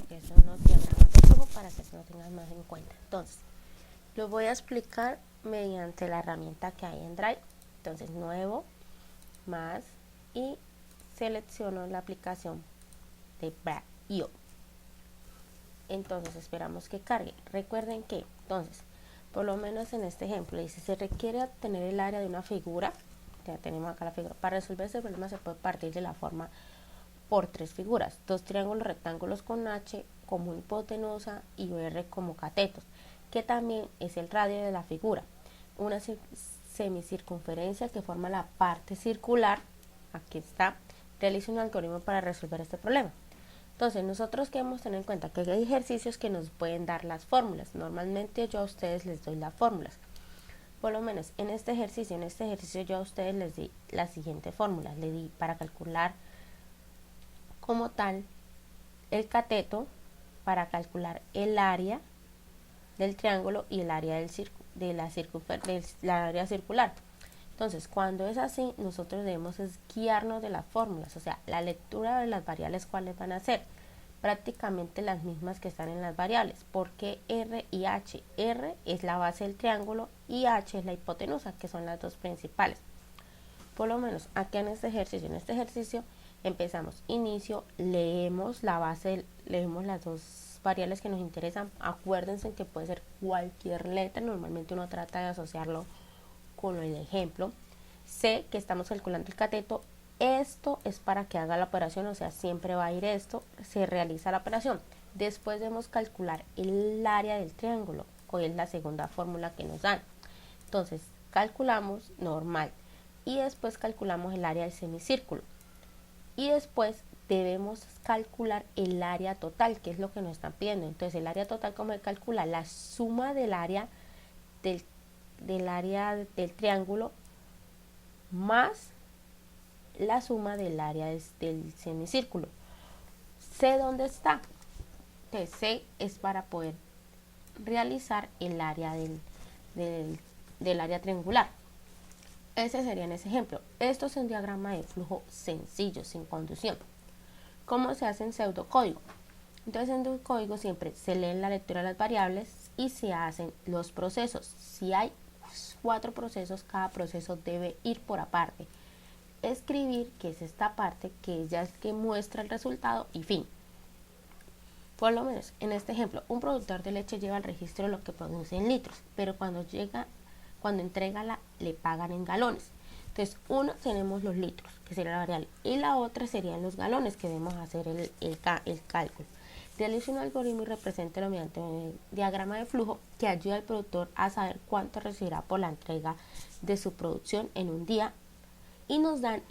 porque son unos diagramas de flujo para que lo tengan más en cuenta. Entonces, lo voy a explicar mediante la herramienta que hay en Drive. Entonces, nuevo, más, y selecciono la aplicación de Brad.io. Entonces, esperamos que cargue. Recuerden que, entonces, por lo menos en este ejemplo, dice, se requiere obtener el área de una figura. Ya tenemos acá la figura. Para resolver este problema se puede partir de la forma por tres figuras, dos triángulos rectángulos con H como hipotenusa y R como catetos, que también es el radio de la figura, una semicircunferencia que forma la parte circular. Aquí está. Realiza un algoritmo para resolver este problema. Entonces, nosotros queremos tener en cuenta que hay ejercicios que nos pueden dar las fórmulas. Normalmente yo a ustedes les doy las fórmulas. Por lo menos en este ejercicio yo a ustedes les di la siguiente fórmula. Le di para calcular como tal el cateto, para calcular el área del triángulo y el área del área circular. Entonces, cuando es así, nosotros debemos guiarnos de las fórmulas, o sea, la lectura de las variables, cuáles van a ser prácticamente las mismas que están en las variables, porque R y H. R es la base del triángulo y H es la hipotenusa, que son las dos principales. Por lo menos aquí en este ejercicio empezamos inicio, leemos la base, leemos las dos variables que nos interesan. Acuérdense que puede ser cualquier letra, normalmente uno trata de asociarlo con el ejemplo. C, que estamos calculando el cateto. Esto es para que haga la operación, o sea, siempre va a ir esto, se realiza la operación. Después debemos calcular el área del triángulo, que es la segunda fórmula que nos dan. Entonces, calculamos normal y después calculamos el área del semicírculo. Y después debemos calcular el área total, que es lo que nos están pidiendo. Entonces, el área total, ¿cómo se calcula? La suma del área del triángulo más la suma del área del semicírculo. C, ¿dónde está? Entonces, C es para poder realizar el área del área triangular. Ese sería en ese ejemplo. Esto es un diagrama de flujo sencillo, sin conducción. ¿Cómo se hace en pseudocódigo? Entonces, en el código siempre se lee la lectura de las variables y se hacen los procesos. Si hay 4 procesos, cada proceso debe ir por aparte. Escribir, que es esta parte, que es ya el que muestra el resultado, y fin. Por lo menos, en este ejemplo, un productor de leche lleva el registro de lo que produce en litros, pero cuando entrega le pagan en galones. Entonces, uno tenemos los litros, que sería la variable, y la otra serían los galones, que debemos hacer el cálculo. Realiza un algoritmo y represéntelo mediante un diagrama de flujo que ayuda al productor a saber cuánto recibirá por la entrega de su producción en un día, y nos dan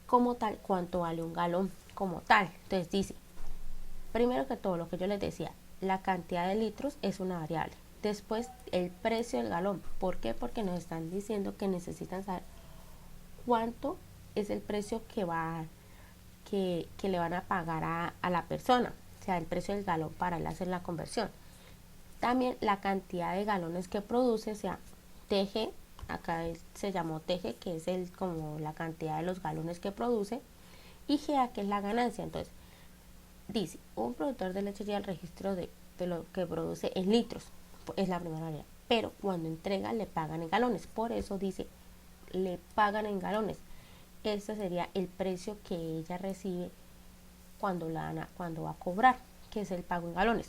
como tal cuánto vale un galón como tal. Entonces dice, primero que todo, lo que yo les decía, la cantidad de litros es una variable. Después, el precio del galón. ¿Por qué? Porque nos están diciendo que necesitan saber cuánto es el precio que le van a pagar a la persona, o sea, el precio del galón para él hacer la conversión. También la cantidad de galones que produce, o sea, TG, acá se llamó TG, que es como la cantidad de los galones que produce, y GA, que es la ganancia. Entonces, dice, un productor de leche lleva el registro de lo que produce en litros, es la primera variable, pero cuando entrega le pagan en galones, por eso dice, le pagan en galones. Este sería el precio que ella recibe cuando va a cobrar, que es el pago en galones.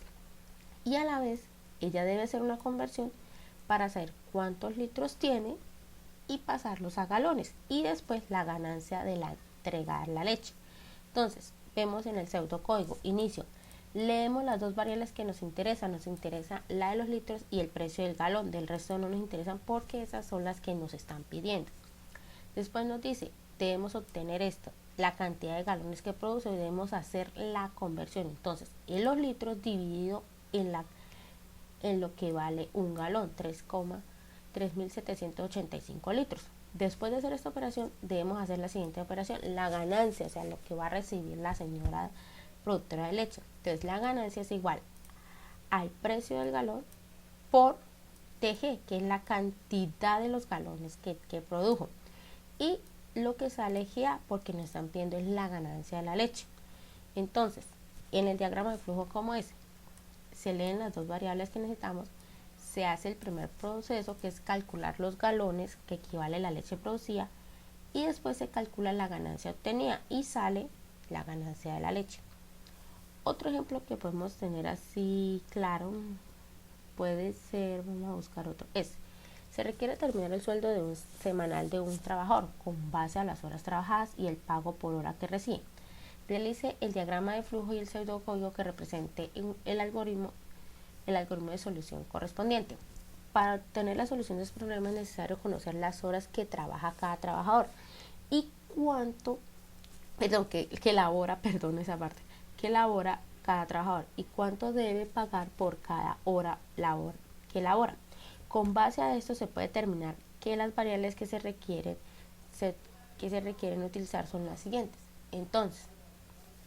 Y a la vez, ella debe hacer una conversión para saber cuántos litros tiene y pasarlos a galones. Y después la ganancia de entregar la leche. Entonces, vemos en el pseudocódigo, inicio, leemos las dos variables que nos interesa la de los litros y el precio del galón. Del resto no nos interesan porque esas son las que nos están pidiendo. Después nos dice, debemos obtener esto, la cantidad de galones que produce, y debemos hacer la conversión. Entonces, en los litros dividido en lo que vale un galón, 3.785 litros. Después de hacer esta operación, debemos hacer la siguiente operación, la ganancia, o sea, lo que va a recibir la señora productora de leche. Entonces, la ganancia es igual al precio del galón por TG, que es la cantidad de los galones que produjo. Y lo que sale GA, porque nos están pidiendo es la ganancia de la leche. Entonces, en el diagrama de flujo, ¿cómo es? se leen las dos variables que necesitamos, se hace el primer proceso, que es calcular los galones, que equivale a la leche producida, y después se calcula la ganancia obtenida y sale la ganancia de la leche. Otro ejemplo que podemos tener así claro puede ser, vamos a buscar otro, se requiere determinar el sueldo de un semanal de un trabajador con base a las horas trabajadas y el pago por hora que recibe. Realice el diagrama de flujo y el pseudocódigo que represente el algoritmo de solución correspondiente. Para obtener la solución de este problema es necesario conocer las horas que trabaja cada trabajador y cuánto, que elabora cada trabajador y cuánto debe pagar por cada hora que elabora. Con base a esto se puede determinar que las variables que se requieren utilizar son las siguientes. Entonces,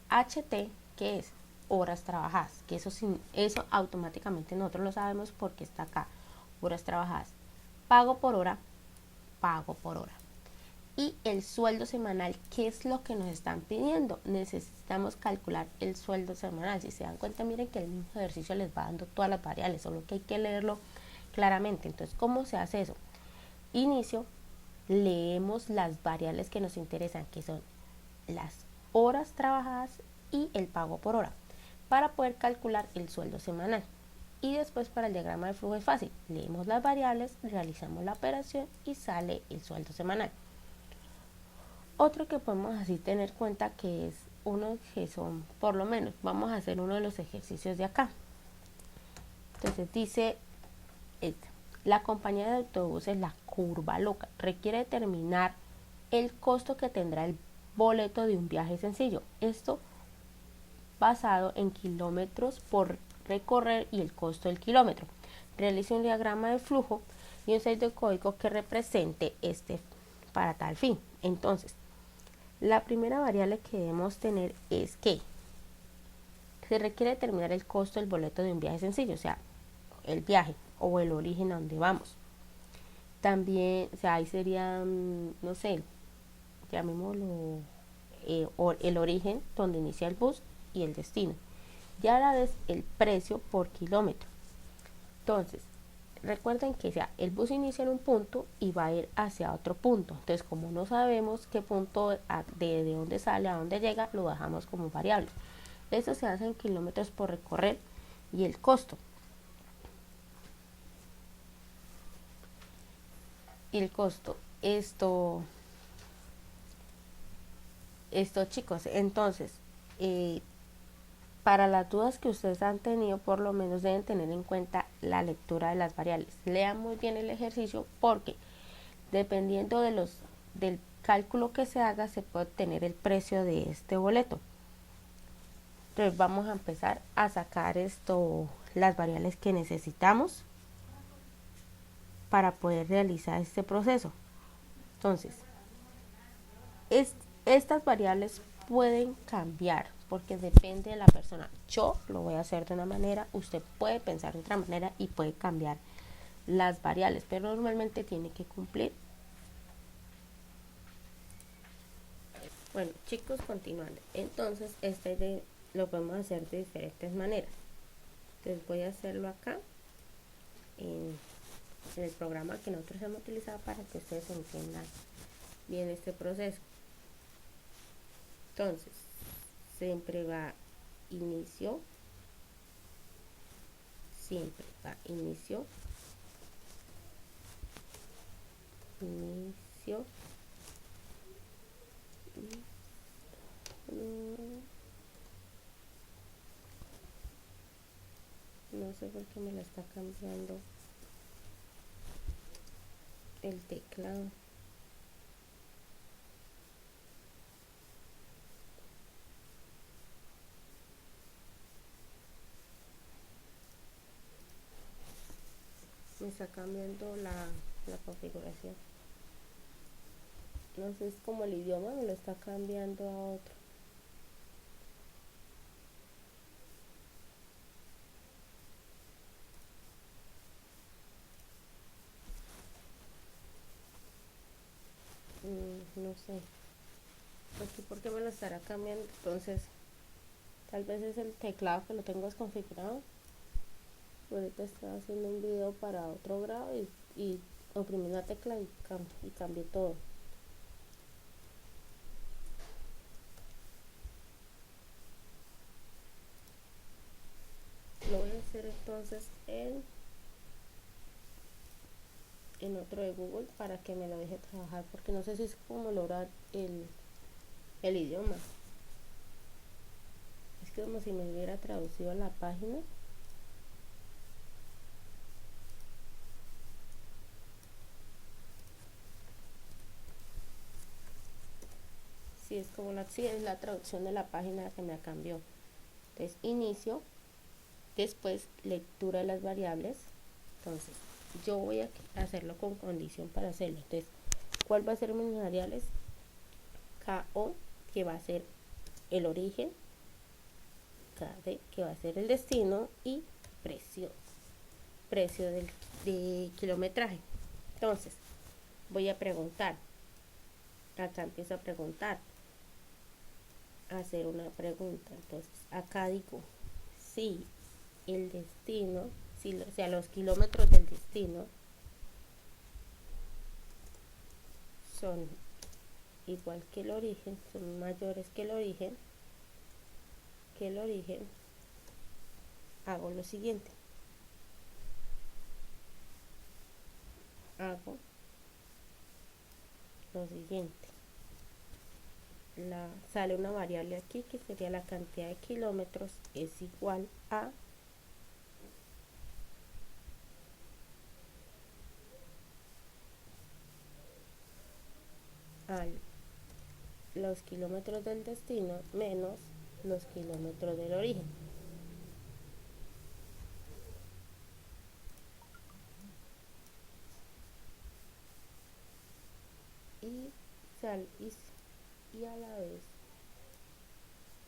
HT, que es horas trabajadas, que eso automáticamente nosotros lo sabemos porque está acá, horas trabajadas. Pago por hora. Y el sueldo semanal, ¿qué es lo que nos están pidiendo? Necesitamos calcular el sueldo semanal. Si se dan cuenta, miren que el mismo ejercicio les va dando todas las variables, solo que hay que leerlo claramente. Entonces, ¿cómo se hace eso? Inicio, leemos las variables que nos interesan, que son las horas trabajadas y el pago por hora, para poder calcular el sueldo semanal. Y después para el diagrama de flujo es fácil, leemos las variables, realizamos la operación y sale el sueldo semanal. Otro que podemos así tener cuenta que es uno que son, por lo menos, vamos a hacer uno de los ejercicios de acá. Entonces dice, la compañía de autobuses La Curva Loca requiere determinar el costo que tendrá el boleto de un viaje sencillo. Esto basado en kilómetros por recorrer y el costo del kilómetro. Realice un diagrama de flujo y un pseudocódigo que represente para tal fin. Entonces, la primera variable que debemos tener es que se requiere determinar el costo del boleto de un viaje sencillo, o sea, el viaje o el origen a donde vamos. También, o sea, ahí sería, no sé, llamémoslo el origen donde inicia el bus y el destino. Y a la vez el precio por kilómetro. Entonces, recuerden que el bus inicia en un punto y va a ir hacia otro punto. Entonces, como no sabemos qué punto, de dónde sale, a dónde llega, lo dejamos como variable. Esto se hace en kilómetros por recorrer y el costo. Esto chicos, entonces, para las dudas que ustedes han tenido, por lo menos deben tener en cuenta la lectura de las variables. Lean muy bien el ejercicio porque dependiendo del cálculo que se haga, se puede obtener el precio de este boleto. Entonces vamos a empezar a sacar las variables que necesitamos para poder realizar este proceso. Entonces, estas variables pueden cambiar porque depende de la persona. Yo lo voy a hacer de una manera, usted puede pensar de otra manera y puede cambiar las variables, pero normalmente tiene que cumplir. Bueno, chicos, continuando. Entonces, lo podemos hacer de diferentes maneras. Entonces voy a hacerlo acá en el programa que nosotros hemos utilizado para que ustedes entiendan bien este proceso. Entonces, siempre va inicio, inicio, no sé por qué me la está cambiando el teclado. Me está cambiando la configuración. No sé, es como el idioma me lo está cambiando a otro. No sé. Aquí porque me lo estará cambiando. Entonces, tal vez es el teclado que lo tengo desconfigurado. ahorita estaba haciendo un video para otro grado y oprimí una tecla y cambié todo. Lo voy a hacer entonces en otro de Google para que me lo deje trabajar, porque no sé si es como lograr el idioma. Es que como si me hubiera traducido a la página. Sí, es la traducción de la página que me cambió. Entonces, inicio, después lectura de las variables. Entonces, yo voy a hacerlo con condición para hacerlo. Entonces, ¿cuál va a ser mis variables? KO, que va a ser el origen, KD, que va a ser el destino, y precio de kilometraje. Entonces, voy a preguntar. Acá empiezo a preguntar, a hacer una pregunta. Entonces, acá digo, si el destino, o sea, los kilómetros del destino son igual que el origen, son mayores que el origen, hago lo siguiente. Sale una variable aquí que sería la cantidad de kilómetros, es igual a los kilómetros del destino menos los kilómetros del origen. Y a la vez,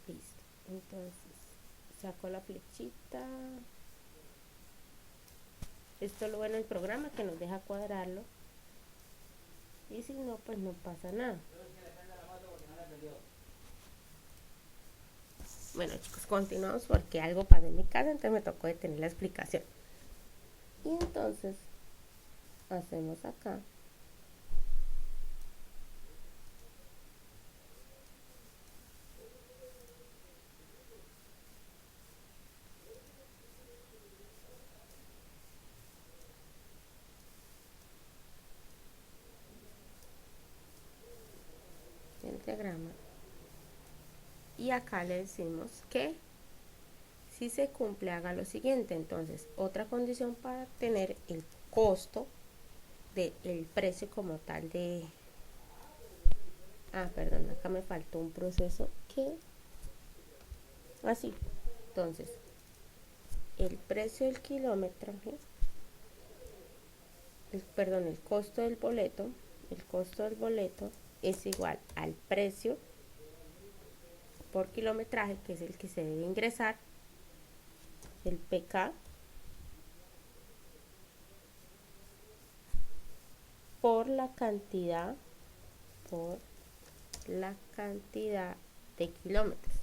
listo. Entonces, saco la flechita. Esto lo ve en el programa que nos deja cuadrarlo. Y si no, pues no pasa nada. Bueno, chicos, continuamos porque algo pasó en mi casa, entonces me tocó detener la explicación. Y entonces, hacemos acá. El diagrama. Y acá le decimos que si se cumple, haga lo siguiente. Entonces, otra condición para tener el costo del precio como tal de... perdón, acá me faltó un proceso que... Así. Entonces, el precio del kilómetro, el costo del boleto, es igual al precio por kilometraje, que es el que se debe ingresar, el PK, por la cantidad de kilómetros.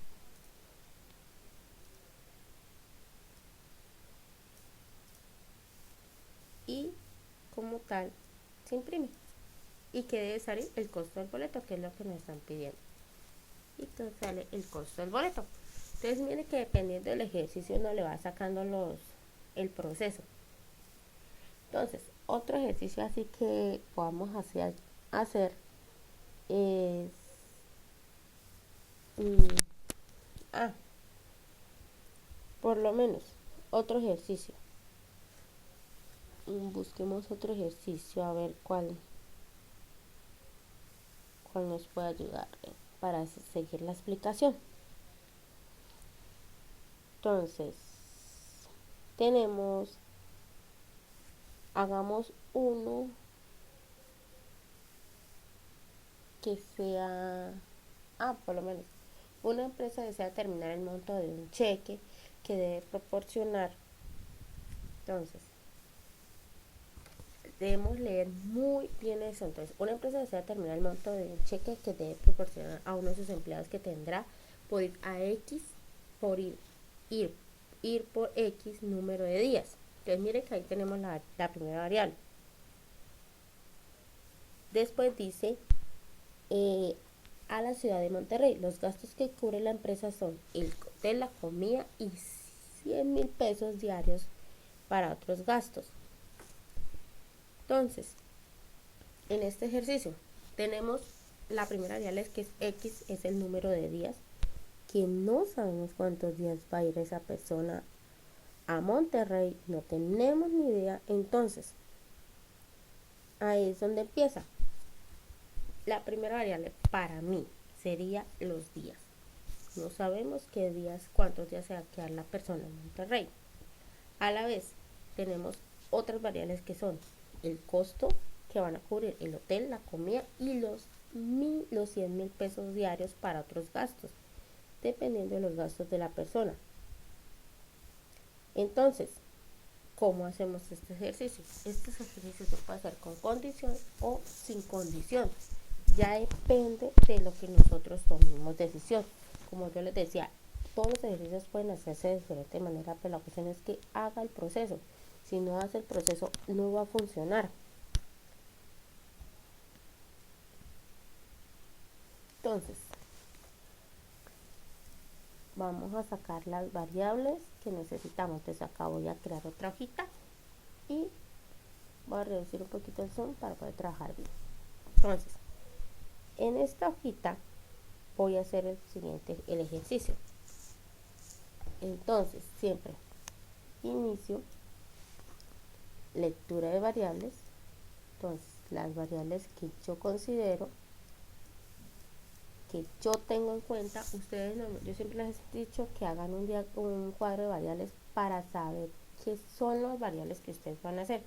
Y como tal se imprime. Y que debe salir el costo del boleto, que es lo que nos están pidiendo. Y entonces sale el costo del boleto. Entonces mire que dependiendo del ejercicio uno le va sacando el proceso. Entonces, otro ejercicio así que podamos hacer es por lo menos otro ejercicio. Busquemos otro ejercicio a ver cuál nos puede ayudar para seguir la explicación. Entonces, hagamos uno que sea, por lo menos, una empresa desea determinar el monto de un cheque que debe proporcionar. Entonces, debemos leer muy bien eso. Entonces, una empresa desea determinar el monto de un cheque que debe proporcionar a uno de sus empleados que tendrá por ir por X número de días. Entonces miren que ahí tenemos la primera variable. Después dice a la ciudad de Monterrey. Los gastos que cubre la empresa son el hotel, la comida y 100,000 pesos diarios para otros gastos. Entonces, en este ejercicio tenemos la primera variable que es X, es el número de días, que no sabemos cuántos días va a ir esa persona a Monterrey, no tenemos ni idea. Entonces, ahí es donde empieza. La primera variable para mí sería los días. No sabemos qué días, cuántos días se va a quedar la persona en Monterrey. A la vez, tenemos otras variables que son el costo que van a cubrir el hotel, la comida y los 100,000 pesos diarios para otros gastos, dependiendo de los gastos de la persona. Entonces, ¿cómo hacemos este ejercicio? Este ejercicio se puede hacer con condición o sin condición. Ya depende de lo que nosotros tomemos decisión. Como yo les decía, todos los ejercicios pueden hacerse de diferente manera, pero la cuestión es que haga el proceso. Si no hace el proceso, no va a funcionar. Entonces, vamos a sacar las variables que necesitamos. Entonces acá voy a crear otra hojita y voy a reducir un poquito el zoom para poder trabajar bien. Entonces, en esta hojita voy a hacer el ejercicio. Entonces, siempre inicio, lectura de variables. Entonces, las variables que yo considero, que yo tengo en cuenta, ustedes no, yo siempre les he dicho que hagan un cuadro de variables para saber qué son las variables que ustedes van a hacer.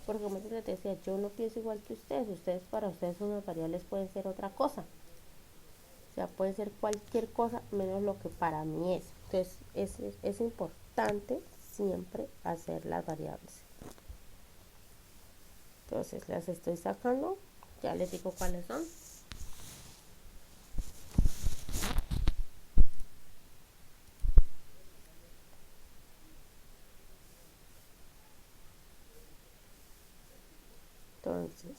Porque como yo les decía, yo no pienso igual que ustedes, para ustedes unas variables pueden ser otra cosa. O sea, puede ser cualquier cosa menos lo que para mí es. Entonces, es importante siempre hacer las variables. Entonces, las estoy sacando. Ya les digo cuáles son. Entonces,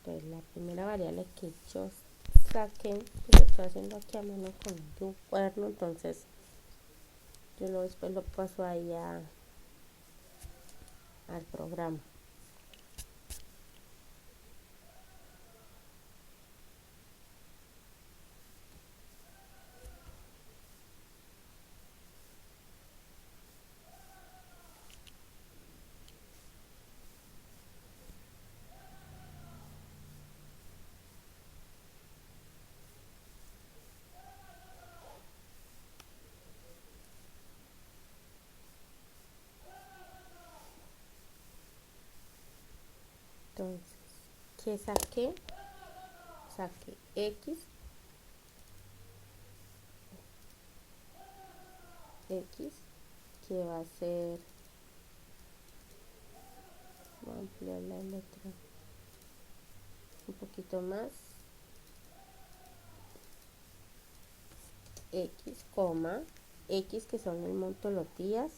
pues la primera variable que yo saqué, pues lo estoy haciendo aquí a mano con un cuaderno, entonces yo después lo paso ahí al programa. Entonces, ¿qué saqué? Saqué X que va a ser, voy a ampliar la letra un poquito más, X, X que son el monto de los días,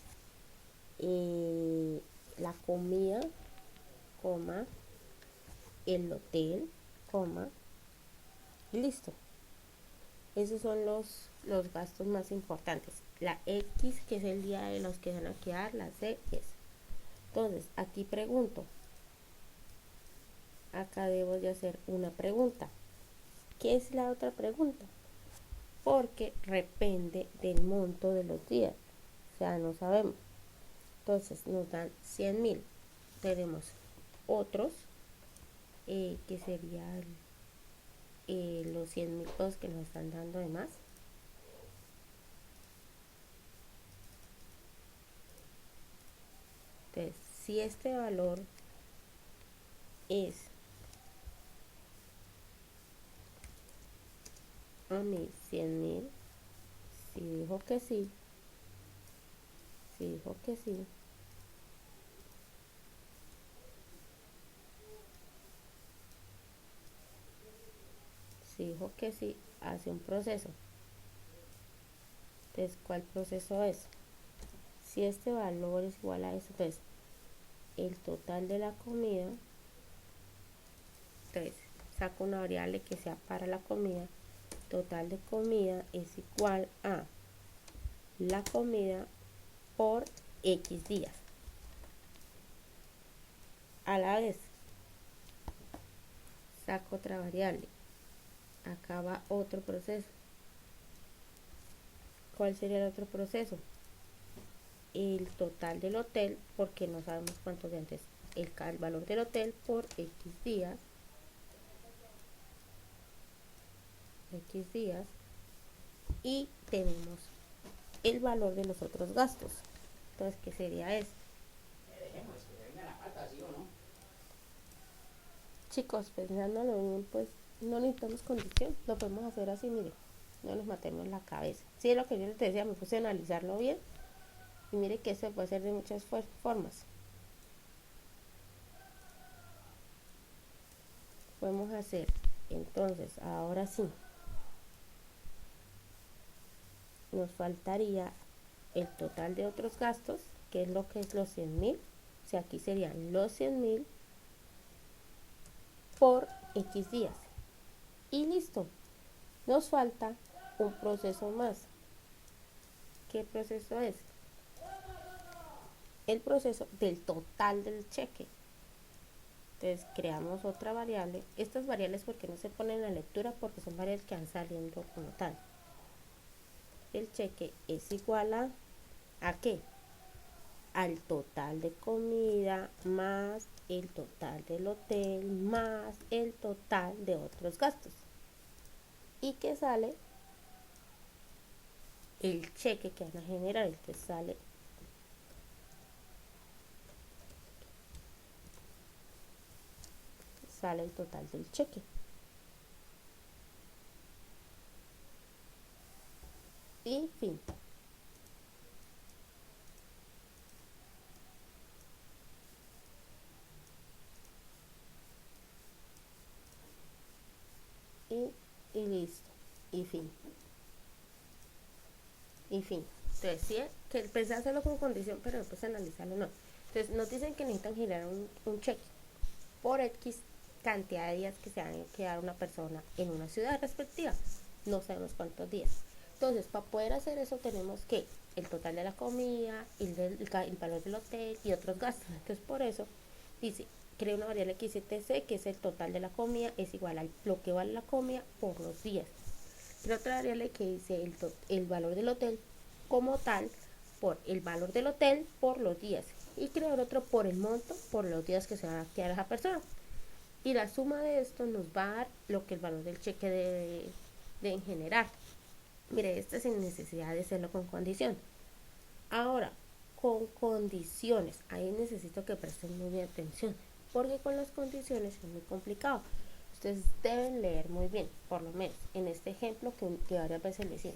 la comida, el hotel, y listo. Esos son los gastos más importantes. La X, que es el día de los que van a quedar, la C es. Entonces, aquí pregunto. Acá debo de hacer una pregunta. ¿Qué es la otra pregunta? Porque depende del monto de los días. O sea, no sabemos. Entonces, nos dan 100,000. Tenemos otros, que serían los 100,000 pesos que nos están dando de más. Entonces, si este valor es a mí 100.000. Si dijo que sí, si dijo que sí, si dijo que sí, hace un proceso. Entonces, ¿cuál proceso es? Si este valor es igual a eso, entonces el total de la comida, entonces saco una variable que sea para la comida, total de comida es igual a la comida por X días. A la vez, saco otra variable, acá va otro proceso. ¿Cuál sería el otro proceso? El total del hotel, porque no sabemos cuántos días antes, el valor del hotel por X días, y tenemos el valor de los otros gastos. Entonces, ¿qué sería eso? Chicos, pensándolo bien, pues no necesitamos condición, lo podemos hacer así, mire, no nos matemos la cabeza. Sí, es lo que yo les decía, me puse a analizarlo bien, y mire que se puede hacer de muchas formas. Podemos hacer, entonces, ahora sí, nos faltaría el total de otros gastos, que es lo que es los 100.000. O sea, aquí serían los 100.000 por X días. Y listo. Nos falta un proceso más. ¿Qué proceso es? El proceso del total del cheque. Entonces creamos otra variable. Estas variables, porque no se ponen en la lectura, porque son variables que van saliendo como tal. El cheque es igual ¿a qué? Al total de comida más el total del hotel más el total de otros gastos. ¿Y qué sale? El cheque que van a generar. Entonces sale el total del cheque. Y fin. Y listo. Y fin. Y fin. Entonces, sí, que pensé hacerlo con condición, pero después analizarlo no. Entonces, nos dicen que necesitan generar un cheque por X cantidad de días que se van a quedar una persona en una ciudad respectiva. No sabemos cuántos días. Entonces, para poder hacer eso, tenemos que el total de la comida, el valor del hotel y otros gastos. Entonces, por eso, dice, crea una variable que dice TC, que es el total de la comida, es igual a lo que vale la comida por los días. Crea otra variable que dice el valor del hotel como tal por el valor del hotel por los días. Y crear otro por el monto por los días que se va a quedar esa persona. Y la suma de esto nos va a dar lo que el valor del cheque debe generar. Mire, esto es sin necesidad de hacerlo con condición. Ahora, con condiciones, ahí necesito que presten muy bien atención, porque con las condiciones es muy complicado. Ustedes deben leer muy bien, por lo menos en este ejemplo que varias veces le decía.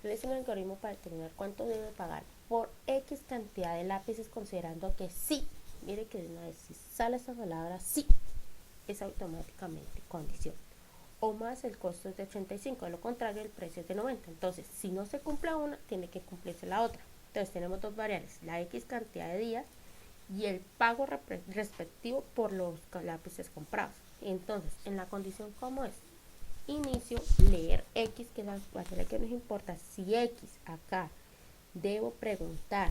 Le hice un algoritmo para determinar cuánto debe pagar por X cantidad de lápices, considerando que sí, mire que de una vez si sale esta palabra sí, es automáticamente condición. O más el costo es de 85, de lo contrario el precio es de 90. Entonces, si no se cumple una, tiene que cumplirse la otra. Entonces, tenemos dos variables, la X cantidad de días y el pago respectivo por los lápices comprados. Entonces, en la condición, ¿cómo es? Inicio, leer X, que es la variable que nos importa. Si X acá, debo preguntar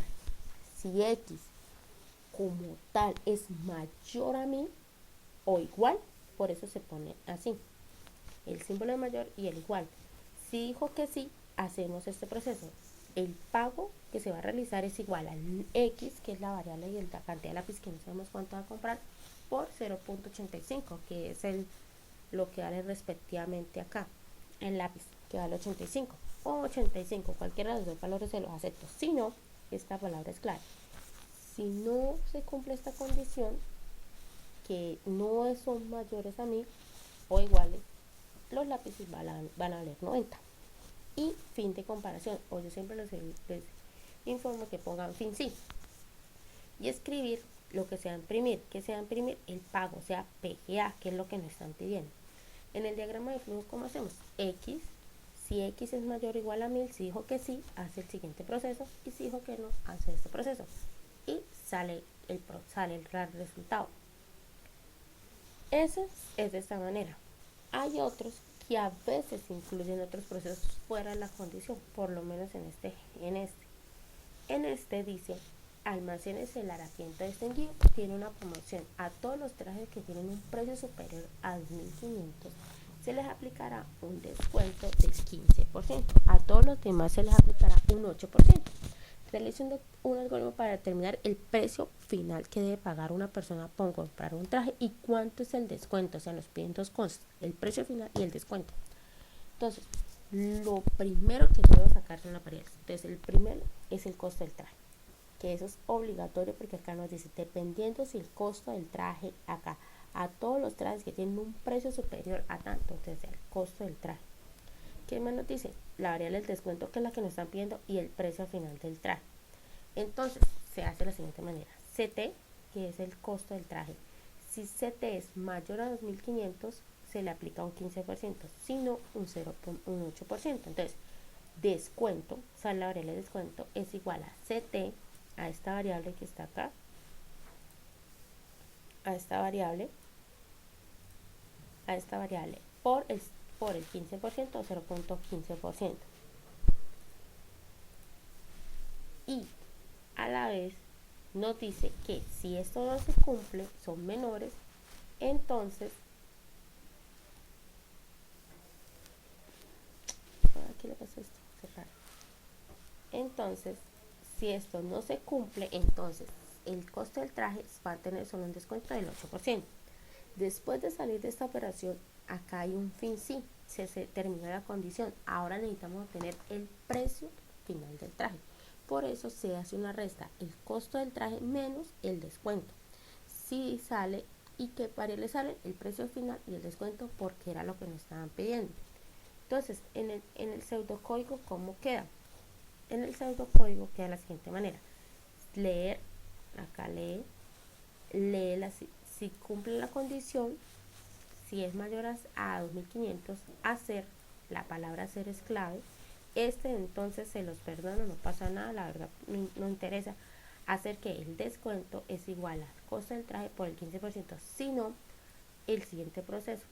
si X como tal es mayor a mí o igual, por eso se pone así, el símbolo de mayor y el igual. Si dijo que sí, hacemos este proceso. El pago que se va a realizar es igual al X, que es la variable y la cantidad de lápiz que no sabemos cuánto va a comprar, por 0.85, que es lo que vale respectivamente acá, el lápiz, que vale 85 o 85, cualquiera de los dos valores se los acepto. Si no, esta palabra es clara. Si no se cumple esta condición, que no son mayores a mí o iguales, los lápices van a valer 90. Y fin de comparación, o yo siempre les informo que pongan fin sí. Y escribir lo que sea imprimir, que sea imprimir el pago, o sea PGA, que es lo que nos están pidiendo. En el diagrama de flujo, ¿cómo hacemos? X, si X es mayor o igual a 1000, si dijo que sí, hace el siguiente proceso, y si dijo que no, hace este proceso. Y sale el resultado. Ese es de esta manera. Hay otros que a veces incluyen otros procesos fuera de la condición, por lo menos en este dice: almacenes el harapiento distinguido tiene una promoción. A todos los trajes que tienen un precio superior a 2.500 se les aplicará un descuento del 15%. A todos los demás se les aplicará un 8%. Realiza un algoritmo para determinar el precio final que debe pagar una persona por comprar un traje y cuánto es el descuento. O sea, nos piden dos cosas: el precio final y el descuento. Entonces, lo primero que debo sacar son las variables. Entonces, el primero es el costo del traje, que eso es obligatorio porque acá nos dice, dependiendo si el costo del traje, acá, a todos los trajes que tienen un precio superior a tanto, entonces el costo del traje. ¿Qué más nos dice? La variable del descuento, que es la que nos están pidiendo, y el precio final del traje. Entonces, se hace de la siguiente manera. CT, que es el costo del traje. Si CT es mayor a 2.500, se le aplica un 15%, si no, un 8%. Entonces, descuento, o sea, la variable de descuento es igual a CT, a esta variable que está acá, a esta variable por el 15% o 0.15%. Y a la vez nos dice que si esto no se cumple, son menores, entonces aquí le pasa esto, cerrar. Entonces, si esto no se cumple, entonces el costo del traje va a tener solo un descuento del 8%. Después de salir de esta operación, acá hay un fin sí, se termina la condición. Ahora necesitamos obtener el precio final del traje. Por eso se hace una resta, el costo del traje menos el descuento. Si sale, y qué variable sale, el precio final y el descuento, porque era lo que nos estaban pidiendo. Entonces, en el pseudocódigo, ¿cómo queda? En el pseudocódigo queda de la siguiente manera: leer, acá lee si cumple la condición, si es mayor a 2.500, hacer, la palabra hacer es clave. Entonces se los perdono, no pasa nada, la verdad no interesa. Hacer que el descuento es igual al costo del traje por el 15%, sino el siguiente proceso,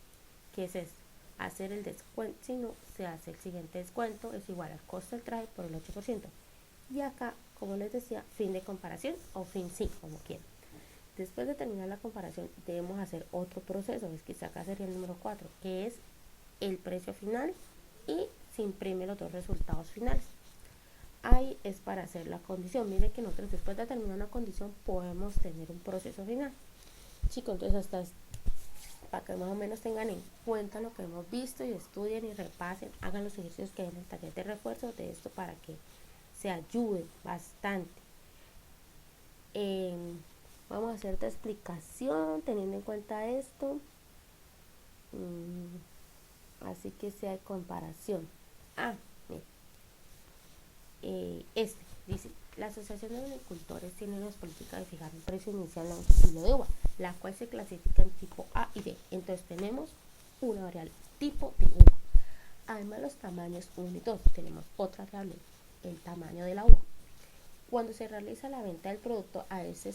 que es hacer el descuento, si no, se hace el siguiente descuento, es igual al costo del traje por el 8%. Y acá, como les decía, fin de comparación o fin sí, como quieran. Después de terminar la comparación, debemos hacer otro proceso, es que acá sería el número 4, que es el precio final, y se imprime los dos resultados finales. Ahí es para hacer la condición. Miren que nosotros, después de terminar una condición, podemos tener un proceso final. Chicos, entonces hasta para que más o menos tengan en cuenta lo que hemos visto, y estudien y repasen, hagan los ejercicios que hay en el taller de refuerzo de esto para que se ayuden bastante. Vamos a hacer esta explicación teniendo en cuenta esto. Así que sea de comparación. Dice: la Asociación de Agricultores tiene las políticas de fijar un precio inicial a un kilo de uva, la cual se clasifica en tipo A y B. Entonces tenemos una variable, tipo de uva. Además, los tamaños 1 y 2. Tenemos otra variable, el tamaño de la uva. Cuando se realiza la venta del producto a este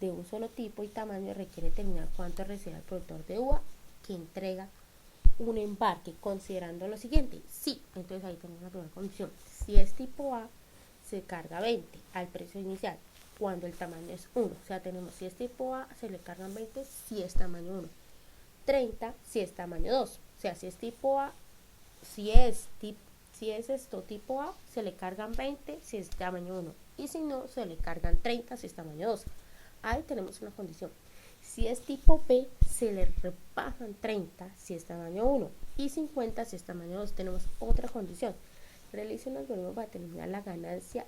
de un solo tipo y tamaño, requiere determinar cuánto recibe el productor de uva que entrega un embarque, considerando lo siguiente. Sí, entonces ahí tenemos la primera condición. Si es tipo A, se carga 20 al precio inicial cuando el tamaño es 1. O sea, tenemos, si es tipo A, se le cargan 20 si es tamaño 1. 30 si es tamaño 2. O sea, si es tipo A, si es esto tipo A, se le cargan 20 si es tamaño 1. Y si no, se le cargan 30 si es tamaño 2. Ahí tenemos una condición. Si es tipo B, se le rebajan 30 si es tamaño 1 y 50 si es tamaño 2. Tenemos otra condición. Realice un algoritmo para determinar la ganancia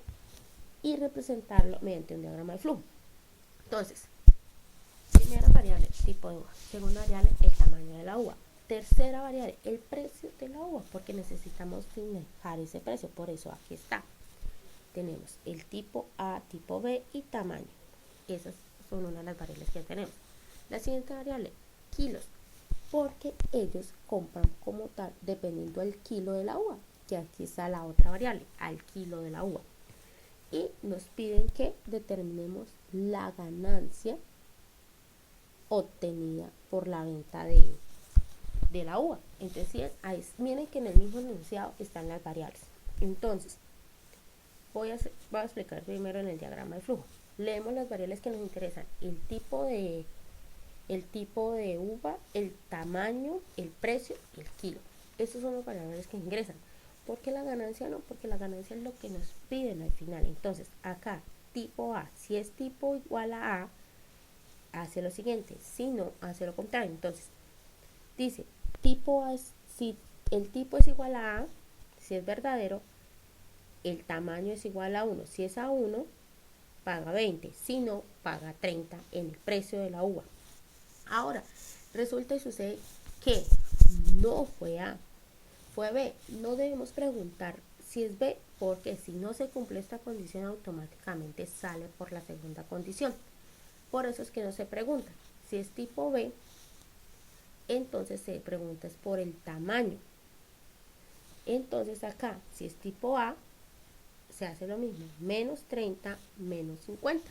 y representarlo mediante un diagrama de flujo. Entonces, primera variable, tipo de uva. Segunda variable, el tamaño de la uva. Tercera variable, el precio de la uva, porque necesitamos fijar ese precio. Por eso aquí está. Tenemos el tipo A, tipo B y tamaño. Esas son una de las variables que tenemos. La siguiente variable, kilos, porque ellos compran como tal dependiendo del kilo de la uva, que aquí está la otra variable, al kilo de la uva. Y nos piden que determinemos la ganancia obtenida por la venta de la uva. Entonces, miren que en el mismo enunciado están las variables. Entonces, voy a explicar primero en el diagrama de flujo. Leemos las variables que nos interesan: el tipo de uva, el tamaño, el precio y el kilo. Estos son los variables que ingresan. ¿Por qué la ganancia no? Porque la ganancia es lo que nos piden al final. Entonces, acá, tipo A, si es tipo igual a A, hace lo siguiente. Si no, hace lo contrario. Entonces, dice, tipo A si el tipo es igual a A, si es verdadero, el tamaño es igual a 1. Si es a 1, paga 20. Si no, paga 30 en el precio de la uva. Ahora, resulta y sucede que no fue A, fue B. No debemos preguntar si es B, porque si no se cumple esta condición, automáticamente sale por la segunda condición. Por eso es que no se pregunta. Si es tipo B, entonces se pregunta es por el tamaño. Entonces acá, si es tipo A, se hace lo mismo, menos 30, menos 50.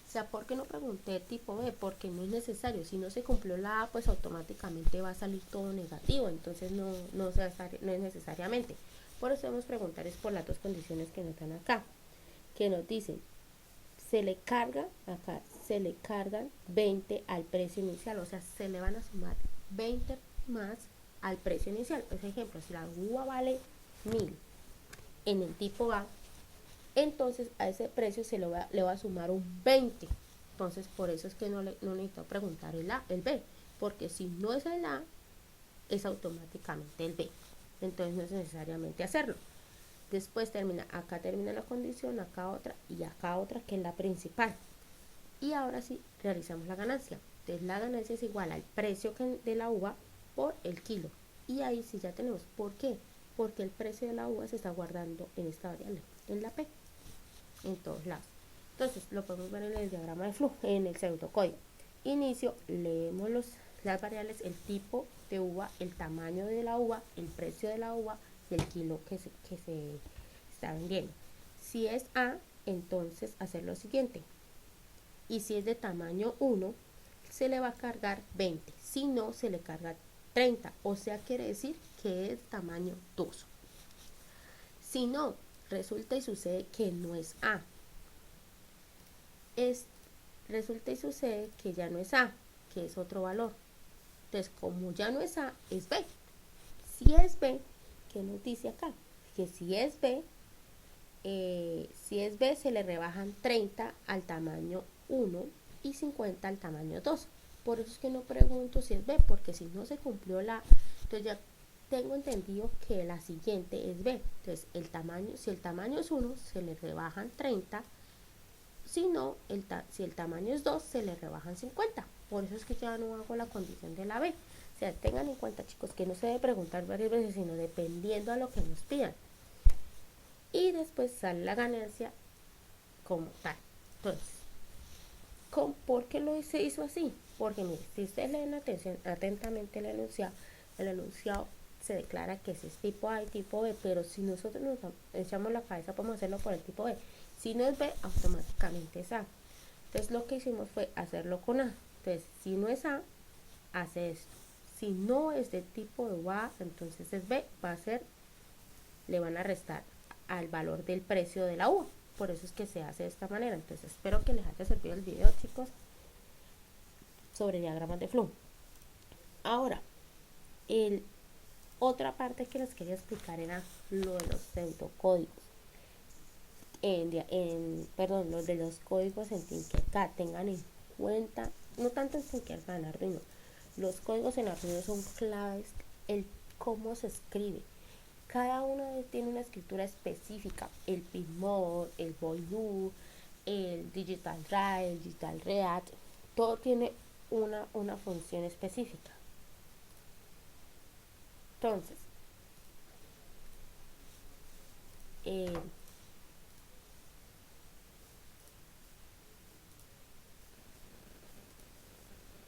O sea, ¿por qué no pregunté tipo B? Porque no es necesario. Si no se cumplió la A, pues automáticamente va a salir todo negativo. Entonces no es necesariamente. Por eso debemos preguntar es por las dos condiciones que nos dan acá. Que nos dicen, se le cargan 20 al precio inicial. O sea, se le van a sumar 20 más al precio inicial. Por ejemplo, si la uva vale 1000 en el tipo A, entonces a ese precio le va a sumar un 20. Entonces por eso es que no necesito preguntar el B, porque si no es el A, es automáticamente el B. Entonces no es necesariamente hacerlo. Después acá termina la condición, acá otra y acá otra, que es la principal. Y ahora sí realizamos la ganancia. Entonces la ganancia es igual al precio de la uva por el kilo. Y ahí sí ya tenemos. ¿Por qué? Porque el precio de la uva se está guardando en esta variable, en la P, en todos lados. Entonces lo podemos ver en el diagrama de flujo, en el pseudocódigo. Inicio, leemos las variables, el tipo de uva, el tamaño de la uva, el precio de la uva y el kilo que se está vendiendo. Si es A, entonces hacer lo siguiente. Y si es de tamaño 1, se le va a cargar 20. Si no, se le carga 30. O sea, quiere decir que es tamaño 2. Si no, resulta y sucede que no es A. Resulta y sucede que ya no es A, que es otro valor. Entonces, como ya no es A, es B. Si es B, ¿qué nos dice acá? Que si es B, se le rebajan 30 al tamaño 1 y 50 al tamaño 2. Por eso es que no pregunto si es B, porque si no se cumplió entonces ya tengo entendido que la siguiente es B. Entonces, si el tamaño es 1, se le rebajan 30. Si no, si el tamaño es 2, se le rebajan 50. Por eso es que ya no hago la condición de la B. O sea, tengan en cuenta, chicos, que no se debe preguntar varias veces, sino dependiendo a lo que nos pidan. Y después sale la ganancia como tal. Entonces, ¿por qué se hizo así? Porque mire, si ustedes leen atentamente el enunciado se declara que ese es tipo A y tipo B, pero si nosotros nos echamos la cabeza, podemos hacerlo por el tipo B. Si no es B, automáticamente es A. Entonces lo que hicimos fue hacerlo con A. Entonces, si no es A, hace esto. Si no es de tipo de A, entonces es B, le van a restar al valor del precio de la uva. Por eso es que se hace de esta manera. Entonces espero que les haya servido el video, chicos, sobre diagramas de flujo. Ahora, otra parte que les quería explicar era lo de los pseudocódigos. Los de los códigos en Tinkercad. Tengan en cuenta, no tanto en Tinkercad, en Arduino. Los códigos en Arduino son claves, el cómo se escribe. Cada uno tiene una escritura específica. El Pinmode, el Voodoo, el Digital Drive, el Digital React. Todo tiene una función específica. Entonces, eh,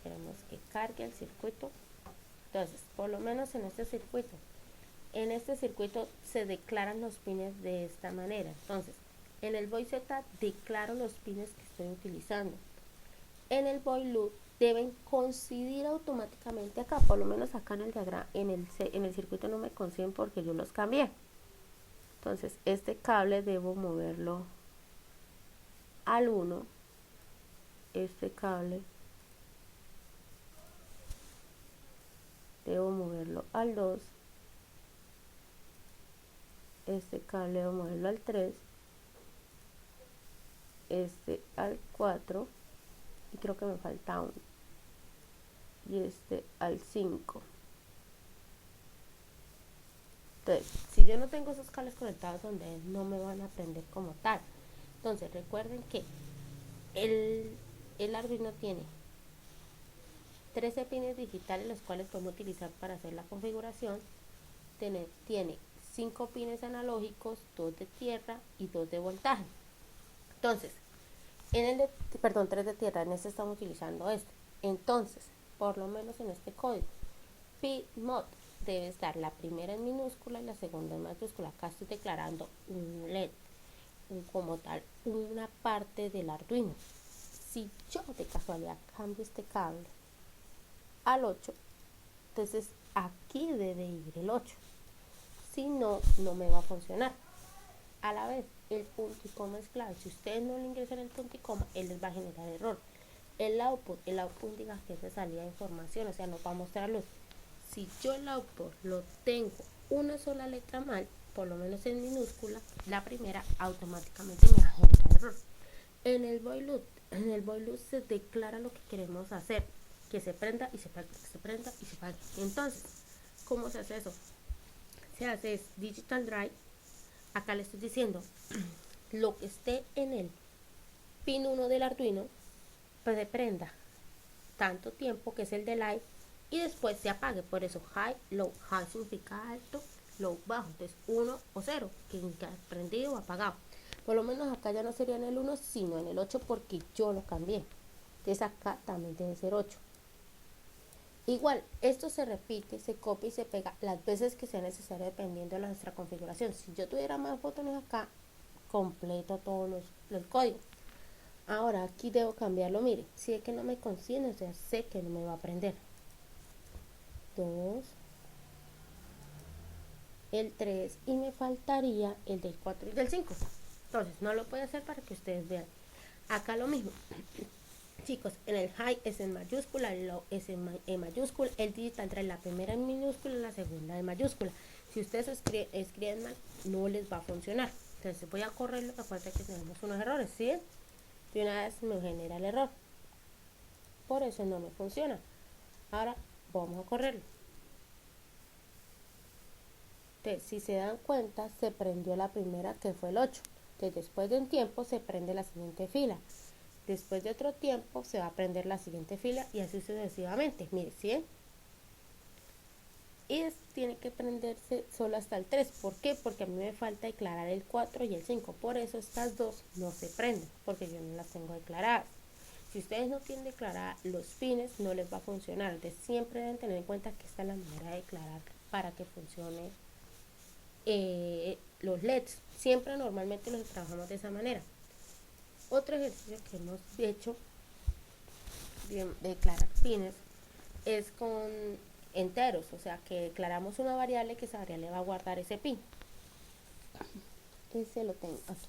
queremos que cargue el circuito. Entonces, por lo menos en este circuito se declaran los pines de esta manera. Entonces, en el void Z declaro los pines que estoy utilizando. En el void loop deben coincidir automáticamente acá, por lo menos acá en el diagrama, en el circuito no me coinciden porque yo los cambié. Entonces, este cable debo moverlo al 1, este cable debo moverlo al 2, este cable debo moverlo al 3, este al 4, y creo que me falta uno, y este al 5. Entonces, si yo no tengo esos cables conectados donde no me van a prender como tal. Entonces, recuerden que el Arduino tiene 13 pines digitales, los cuales podemos utilizar para hacer la configuración. Tiene 5 pines analógicos, 2 de tierra y 2 de voltaje. Entonces, en el de, perdón, 3 de tierra, en este estamos utilizando esto. Entonces, por lo menos en este código, PMOD debe estar la primera en minúscula y la segunda en mayúscula. Acá estoy declarando un LED, como tal, una parte del Arduino. Si yo de casualidad cambio este cable al 8, entonces aquí debe ir el 8. Si no, no me va a funcionar. A la vez, el punto y coma es clave. Si ustedes no le ingresan el punto y coma, él les va a generar error. El output diga que es de salida de información, o sea, nos va a mostrar luz. Si yo el output lo tengo una sola letra mal, por lo menos en minúscula, la primera automáticamente me va a generar error. En el void loop se declara lo que queremos hacer, que se prenda y se apague, que se prenda y se apague. Entonces, ¿cómo se hace eso? Se hace es digital drive. Acá le estoy diciendo lo que esté en el pin 1 del Arduino, pues se prenda tanto tiempo, que es el de live, y después se apague. Por eso high, low. High significa alto, low bajo. Entonces 1 o 0, que indica prendido o apagado. Por lo menos acá ya no sería en el 1, sino en el 8, porque yo lo cambié. Entonces acá también debe ser 8. Igual, esto se repite, se copia y se pega las veces que sea necesario dependiendo de nuestra configuración. Si yo tuviera más botones acá, completo todos los códigos. Ahora aquí debo cambiarlo, mire, si es que no me consigue, o sea, sé que no me va a prender. 2, el 3 y me faltaría el del 4 y del 5. Entonces no lo puedo hacer para que ustedes vean. Acá lo mismo. Chicos, en el high es en mayúscula, el low es en mayúscula, el digital trae la primera en minúscula y la segunda en mayúscula. Si ustedes escriben mal, no les va a funcionar. Entonces voy a correrlo, acuérdense que tenemos unos errores, ¿sí? De una vez me genera el error. Por eso no me funciona. Ahora vamos a correrlo. Entonces, si se dan cuenta, se prendió la primera, que fue el 8. Entonces, después de un tiempo se prende la siguiente fila. Después de otro tiempo se va a prender la siguiente fila y así sucesivamente. Mire, ¿sí? Y tiene que prenderse solo hasta el 3. ¿Por qué? Porque a mí me falta declarar el 4 y el 5. Por eso estas dos no se prenden, porque yo no las tengo declaradas. Si ustedes no tienen declaradas los pines, no les va a funcionar. Entonces siempre deben tener en cuenta que esta es la manera de declarar para que funcione los LEDs. Siempre normalmente los trabajamos de esa manera. Otro ejercicio que hemos hecho de declarar pines es con enteros, o sea que declaramos una variable que esa variable va a guardar ese pin. Ese lo tengo aquí.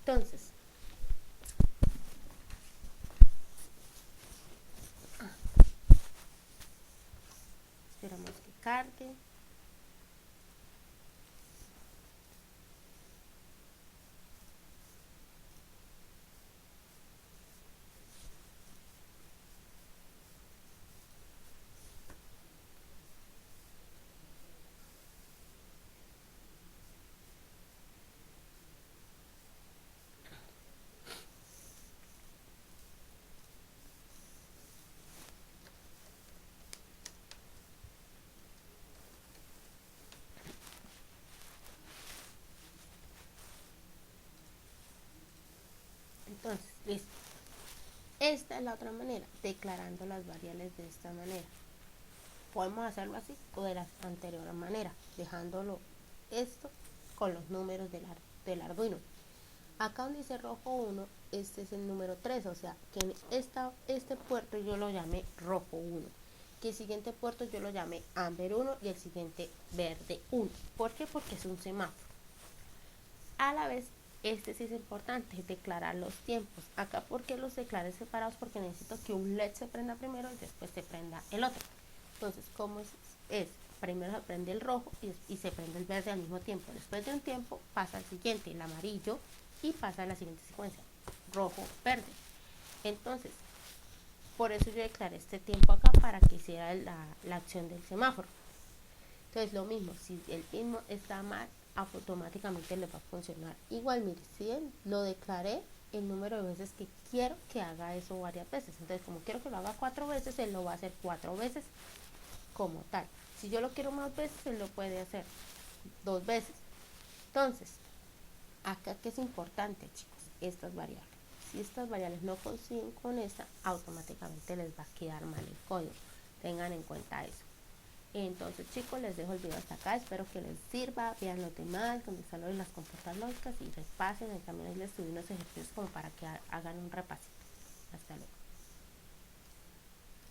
Entonces, esperamos que cargue. Entonces, listo. Esta es la otra manera, declarando las variables de esta manera. Podemos hacerlo así o de la anterior manera, dejándolo esto con los números del Arduino. Acá donde dice rojo 1, este es el número 3, o sea que en este puerto yo lo llamé rojo 1, que el siguiente puerto yo lo llamé amber 1 y el siguiente verde 1. ¿Por qué? Porque es un semáforo. A la vez, este sí es importante, declarar los tiempos. Acá, ¿por qué los declaré separados? Porque necesito que un LED se prenda primero y después se prenda el otro. Entonces, ¿cómo es? Primero se prende el rojo y se prende el verde al mismo tiempo. Después de un tiempo pasa al siguiente, el amarillo, y pasa a la siguiente secuencia, rojo, verde. Entonces, por eso yo declaré este tiempo acá para que hiciera la acción del semáforo. Entonces, lo mismo, si el mismo está mal, automáticamente le va a funcionar igual. Mire, si lo declaré el número de veces que quiero que haga eso varias veces. Entonces, como quiero que lo haga 4 veces, él lo va a hacer 4 veces como tal. Si yo lo quiero más veces, él lo puede hacer 2 veces. Entonces, acá que es importante, chicos, estas variables. Si estas variables no consiguen con esta, automáticamente les va a quedar mal el código. Tengan en cuenta eso. Entonces, chicos, les dejo el video hasta acá. Espero que les sirva. Vean los demás, donde están las compuertas lógicas y repasen. También les subí unos ejercicios como para que hagan un repasito. Hasta luego.